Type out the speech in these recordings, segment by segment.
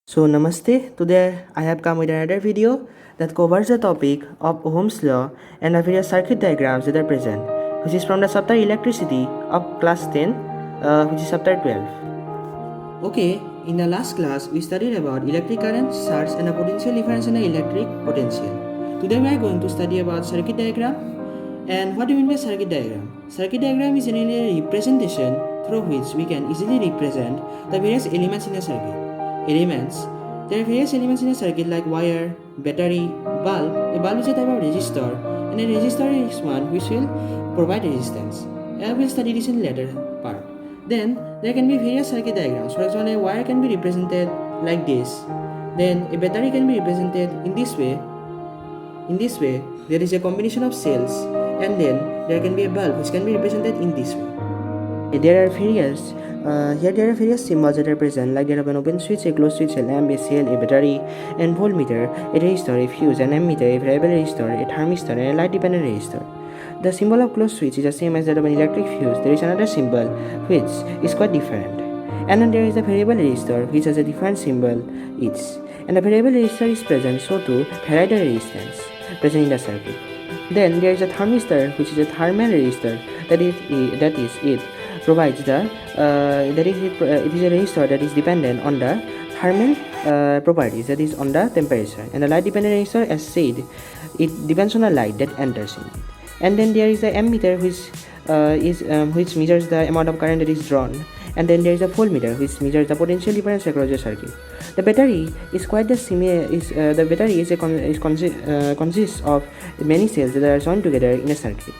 So Namaste, today I have come with another video that covers the topic of Ohm's law and the various circuit diagrams that are present, which is from the chapter Electricity of class 10, which is chapter 12. Okay, in the last class we studied about electric current, charge and the potential difference in the electric potential. Today we are going to study about circuit diagram. And what do you mean by circuit diagram? Circuit diagram is generally a representation through which we can easily represent the various elements in a circuit. There are various elements in a circuit like wire, battery, bulb. A bulb is a type of resistor, and a resistor is one which will provide resistance. I will study this in later part. Then there can be various circuit diagrams. For example, a wire can be represented like this. Then a battery can be represented in this way. In this way, there is a combination of cells, and then there can be a bulb which can be represented in this way. There are various symbols that are present, like there are an open switch, a closed switch, a lamp, a cell, a battery, and voltmeter, a resistor, a fuse, an ammeter, a variable resistor, a thermistor, and a light dependent resistor. The symbol of closed switch is the same as that of an electric fuse. There is another symbol which is quite different. And then there is a variable resistor which has a different symbol each. And the variable resistor is present so to vary the resistance present in the circuit. Then there is a thermistor which is a thermal resistor it is a resistor that is dependent on the thermal properties, that is on the temperature. And the light dependent resistor, as said, it depends on the light that enters in it. And then there is the ammeter which measures the amount of current that is drawn. And then there is a voltmeter which measures the potential difference across the circuit. The battery is quite the similar. The battery consists of many cells that are joined together in a circuit.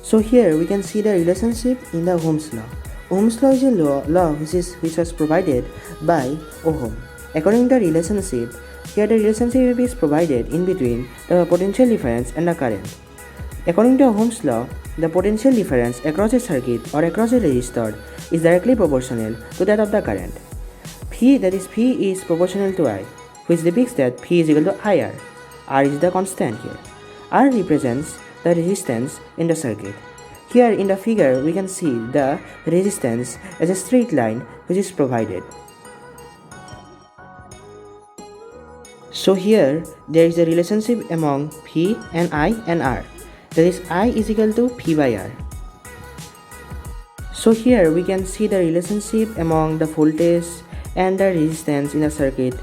So here we can see the relationship in the Ohm's law. Ohm's law is a law which was provided by Ohm. According to the relationship, here the relationship is provided in between the potential difference and the current. According to Ohm's law, the potential difference across a circuit or across a resistor is directly proportional to that of the current. P is proportional to I, which depicts that P is equal to IR. R is the constant here. R represents the resistance in the circuit. Here in the figure, we can see the resistance as a straight line which is provided. So here there is a relationship among P and I and R. That is, I is equal to P by R. So here we can see the relationship among the voltage and the resistance in a circuit.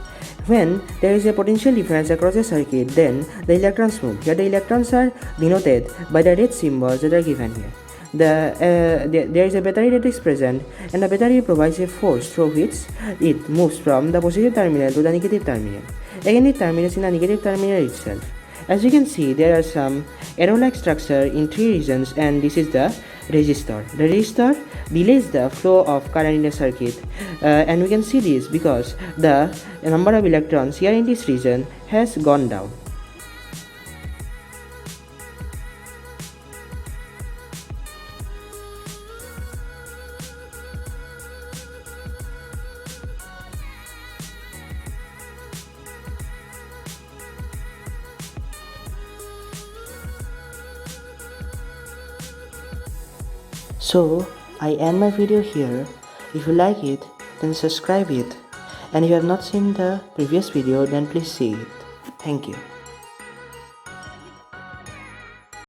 When there is a potential difference across a circuit, then the electrons move. Here the electrons are denoted by the red symbols that are given here. There is a battery that is present, and the battery provides a force through which it moves from the positive terminal to the negative terminal. Again, it terminates in the negative terminal itself. As you can see, there are some arrow-like structure in three regions, and this is the resistor. The resistor delays the flow of current in the circuit, and we can see this because the number of electrons here in this region has gone down. So I end my video here. If you like it, then subscribe it, and if you have not seen the previous video, then please see it. Thank you.